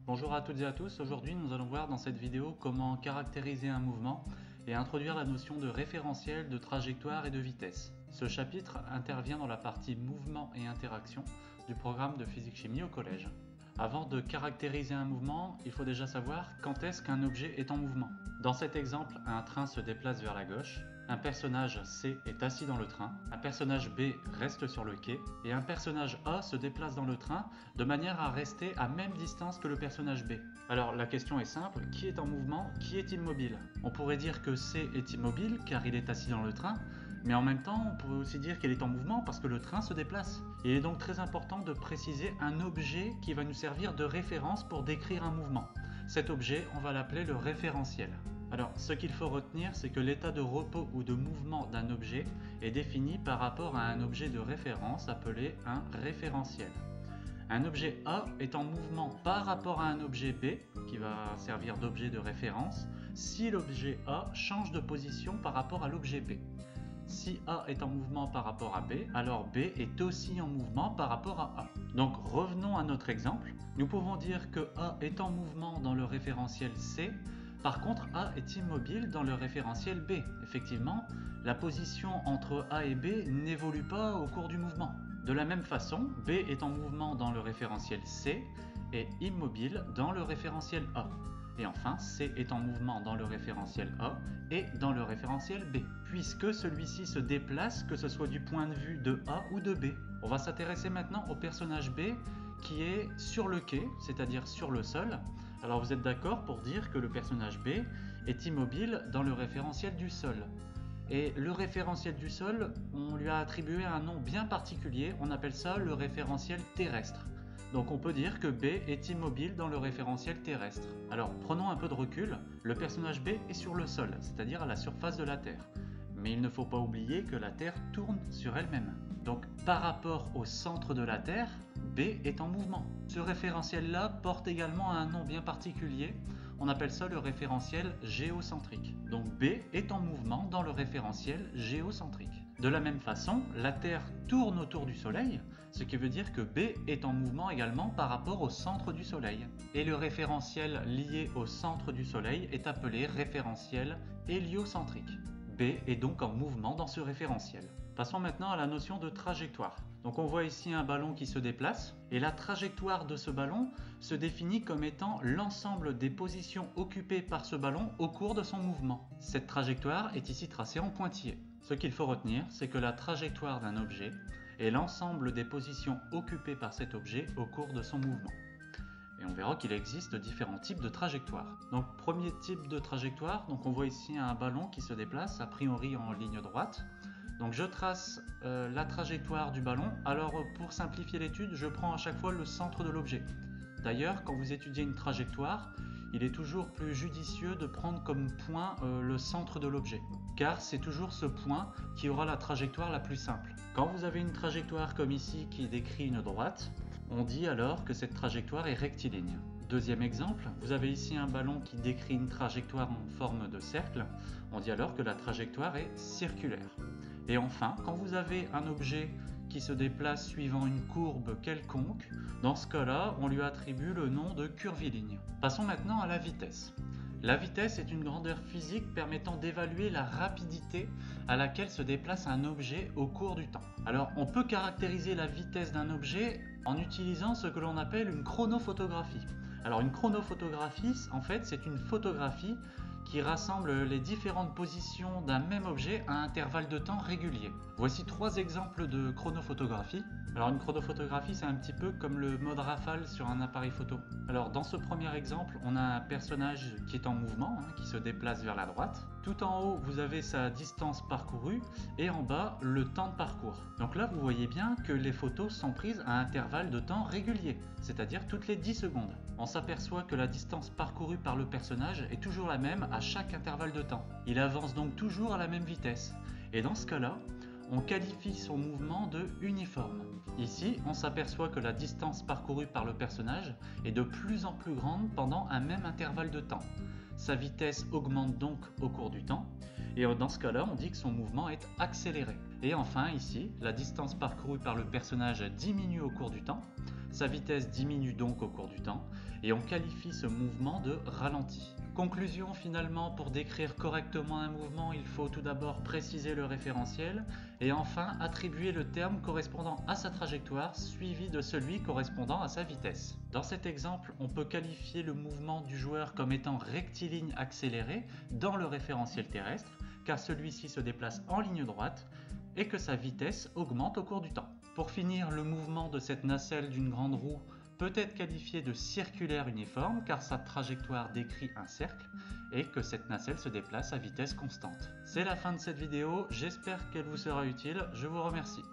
Bonjour à toutes et à tous, aujourd'hui nous allons voir dans cette vidéo comment caractériser un mouvement et introduire la notion de référentiel, de trajectoire et de vitesse. Ce chapitre intervient dans la partie mouvement et interaction du programme de physique-chimie au collège. Avant de caractériser un mouvement, il faut déjà savoir quand est-ce qu'un objet est en mouvement. Dans cet exemple, un train se déplace vers la gauche, un personnage C est assis dans le train, un personnage B reste sur le quai et un personnage A se déplace dans le train de manière à rester à même distance que le personnage B. Alors la question est simple, qui est en mouvement, qui est immobile? On pourrait dire que C est immobile car il est assis dans le train, mais en même temps, on pourrait aussi dire qu'il est en mouvement parce que le train se déplace. Il est donc très important de préciser un objet qui va nous servir de référence pour décrire un mouvement. Cet objet, on va l'appeler le référentiel. Alors, ce qu'il faut retenir, c'est que l'état de repos ou de mouvement d'un objet est défini par rapport à un objet de référence appelé un référentiel. Un objet A est en mouvement par rapport à un objet B, qui va servir d'objet de référence, si l'objet A change de position par rapport à l'objet B. Si A est en mouvement par rapport à B, alors B est aussi en mouvement par rapport à A. Donc revenons à notre exemple. Nous pouvons dire que A est en mouvement dans le référentiel C, par contre A est immobile dans le référentiel B. Effectivement, la position entre A et B n'évolue pas au cours du mouvement. De la même façon, B est en mouvement dans le référentiel C et immobile dans le référentiel A. Et enfin, C est en mouvement dans le référentiel A et dans le référentiel B, puisque celui-ci se déplace que ce soit du point de vue de A ou de B. On va s'intéresser maintenant au personnage B qui est sur le quai, c'est-à-dire sur le sol. Alors vous êtes d'accord pour dire que le personnage B est immobile dans le référentiel du sol. Et le référentiel du sol, on lui a attribué un nom bien particulier, on appelle ça le référentiel terrestre. Donc on peut dire que B est immobile dans le référentiel terrestre. Alors prenons un peu de recul, le personnage B est sur le sol, c'est-à-dire à la surface de la Terre. Mais il ne faut pas oublier que la Terre tourne sur elle-même. Donc par rapport au centre de la Terre, B est en mouvement. Ce référentiel-là porte également un nom bien particulier, on appelle ça le référentiel géocentrique. Donc B est en mouvement dans le référentiel géocentrique. De la même façon, la Terre tourne autour du Soleil, ce qui veut dire que B est en mouvement également par rapport au centre du Soleil. Et le référentiel lié au centre du Soleil est appelé référentiel héliocentrique. B est donc en mouvement dans ce référentiel. Passons maintenant à la notion de trajectoire. Donc on voit ici un ballon qui se déplace et la trajectoire de ce ballon se définit comme étant l'ensemble des positions occupées par ce ballon au cours de son mouvement. Cette trajectoire est ici tracée en pointillé. Ce qu'il faut retenir, c'est que la trajectoire d'un objet est l'ensemble des positions occupées par cet objet au cours de son mouvement. Et on verra qu'il existe différents types de trajectoires. Donc premier type de trajectoire, donc on voit ici un ballon qui se déplace a priori en ligne droite. Donc je trace la trajectoire du ballon. Alors pour simplifier l'étude, je prends à chaque fois le centre de l'objet. D'ailleurs, quand vous étudiez une trajectoire, il est toujours plus judicieux de prendre comme point le centre de l'objet, car c'est toujours ce point qui aura la trajectoire la plus simple. Quand vous avez une trajectoire comme ici qui décrit une droite, on dit alors que cette trajectoire est rectiligne. Deuxième exemple, vous avez ici un ballon qui décrit une trajectoire en forme de cercle, on dit alors que la trajectoire est circulaire. Et enfin, quand vous avez un objet qui se déplace suivant une courbe quelconque, dans ce cas-là, on lui attribue le nom de curviligne. Passons maintenant à la vitesse. La vitesse est une grandeur physique permettant d'évaluer la rapidité à laquelle se déplace un objet au cours du temps. Alors, on peut caractériser la vitesse d'un objet en utilisant ce que l'on appelle une chronophotographie. Alors, une chronophotographie, en fait, c'est une photographie qui rassemble les différentes positions d'un même objet à intervalles de temps réguliers. Voici 3 exemples de chronophotographie. Alors une chronophotographie, c'est un petit peu comme le mode rafale sur un appareil photo. Alors dans ce premier exemple, on a un personnage qui est en mouvement, qui se déplace vers la droite. Tout en haut, vous avez sa distance parcourue et en bas, le temps de parcours. Donc là, vous voyez bien que les photos sont prises à intervalles de temps réguliers, c'est-à-dire toutes les 10 secondes. On s'aperçoit que la distance parcourue par le personnage est toujours la même à chaque intervalle de temps. Il avance donc toujours à la même vitesse. Et dans ce cas-là, on qualifie son mouvement de uniforme. Ici, on s'aperçoit que la distance parcourue par le personnage est de plus en plus grande pendant un même intervalle de temps. Sa vitesse augmente donc au cours du temps Et dans ce cas-là, on dit que son mouvement est accéléré. Et enfin, ici, la distance parcourue par le personnage diminue au cours du temps, sa vitesse diminue donc au cours du temps, et on qualifie ce mouvement de ralenti. Conclusion finalement, pour décrire correctement un mouvement, il faut tout d'abord préciser le référentiel, et enfin attribuer le terme correspondant à sa trajectoire suivi de celui correspondant à sa vitesse. Dans cet exemple, on peut qualifier le mouvement du joueur comme étant rectiligne accéléré dans le référentiel terrestre, car celui-ci se déplace en ligne droite et que sa vitesse augmente au cours du temps. Pour finir, le mouvement de cette nacelle d'une grande roue peut être qualifié de circulaire uniforme car sa trajectoire décrit un cercle et que cette nacelle se déplace à vitesse constante. C'est la fin de cette vidéo, j'espère qu'elle vous sera utile, je vous remercie.